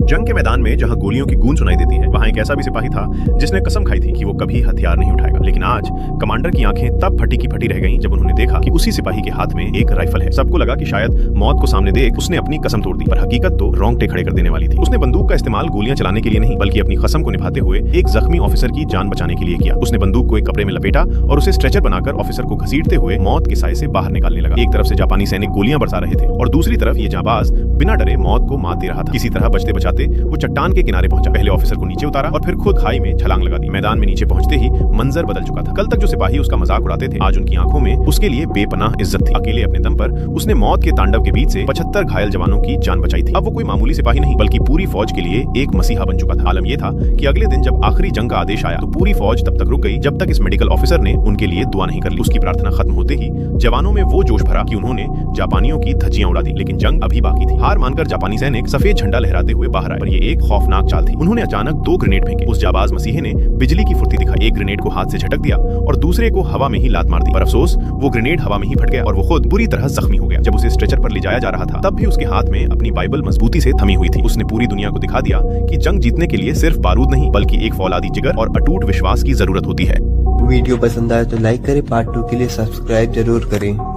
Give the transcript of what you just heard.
जंग के मैदान में जहां गोलियों की गूंज सुनाई देती है, वहां एक ऐसा भी सिपाही था जिसने कसम खाई थी कि वो कभी हथियार नहीं उठाएगा। लेकिन आज कमांडर की आंखें तब फटी की फटी रह गईं जब उन्होंने देखा कि उसी सिपाही के हाथ में एक राइफल है। सबको लगा कि शायद मौत को सामने देख उसने अपनी कसम तोड़ दी, पर हकीकत तो रोंगटे खड़े कर देने वाली थी। उसने बंदूक का इस्तेमाल गोलियां चलाने के लिए नहीं, बल्कि अपनी कसम को निभाते हुए एक जख्मी ऑफिसर की जान बचाने के लिए किया। उसने बंदूक को एक कपड़े में लपेटा और उसे स्ट्रेचर बनाकर ऑफिसर को घसीटते हुए मौत के साए से बाहर निकालने लगा। एक तरफ से जापानी सैनिक गोलियां बरसा रहे थे और दूसरी तरफ ये जाबाज बिना डरे मौत को मात दे रहा था। किसी तरह बचते बचाते वो चट्टान के किनारे पहुंचा। पहले ऑफिसर को नीचे उतारा और फिर खुद खाई में छलांग लगा दी। मैदान में नीचे पहुंचते ही मंजर बदल चुका था। कल तक जो सिपाही उसका मजाक उड़ाते थे, आज उनकी आंखों में उसके लिए बेपनाह इज्जत थी। अकेले अपने दम पर उसने मौत के तांडव के बीच से 75 घायल जवानों की जान बचाई थी। अब वो कोई मामूली सिपाही नहीं, बल्कि पूरी फौज के लिए एक मसीहा बन चुका था। आलम यह था कि अगले दिन जब आखिरी जंग का आदेश आया तो पूरी फौज तब तक रुक गई जब तक इस मेडिकल ऑफिसर ने उनके लिए दुआ नहीं कर ली। उसकी प्रार्थना खत्म होते ही जवानों में वो जोश भरा कि उन्होंने जापानियों की धज्जियां उड़ा दी। लेकिन जंग अभी बाकी थी। हार मानकर जापानी सैनिक सफेद झंडा लहराते हुए बाहर आए, पर ये एक खौफनाक चाल थी। उन्होंने अचानक 2 ग्रेनेड फेंके। उस जाबाज मसीहे ने बिजली की फुर्ती दिखाई। एक ग्रेनेड को हाथ से झटक दिया और दूसरे को हवा में ही लात मार दी। पर अफसोस, वो ग्रेनेड हवा में ही फट गया और वो खुद बुरी तरह जख्मी हो गया। जब उसे स्ट्रेचर पर ले जाया जा रहा था, तब भी उसके हाथ में अपनी बाइबल मजबूती से थमी हुई थी। उसने पूरी दुनिया को दिखा दिया कि जंग जीतने के लिए सिर्फ बारूद नहीं, बल्कि एक फौलादी जिगर और अटूट विश्वास की जरूरत होती है। वीडियो पसंद आए तो लाइक करें, पार्ट 2 के लिए सब्सक्राइब जरूर करें।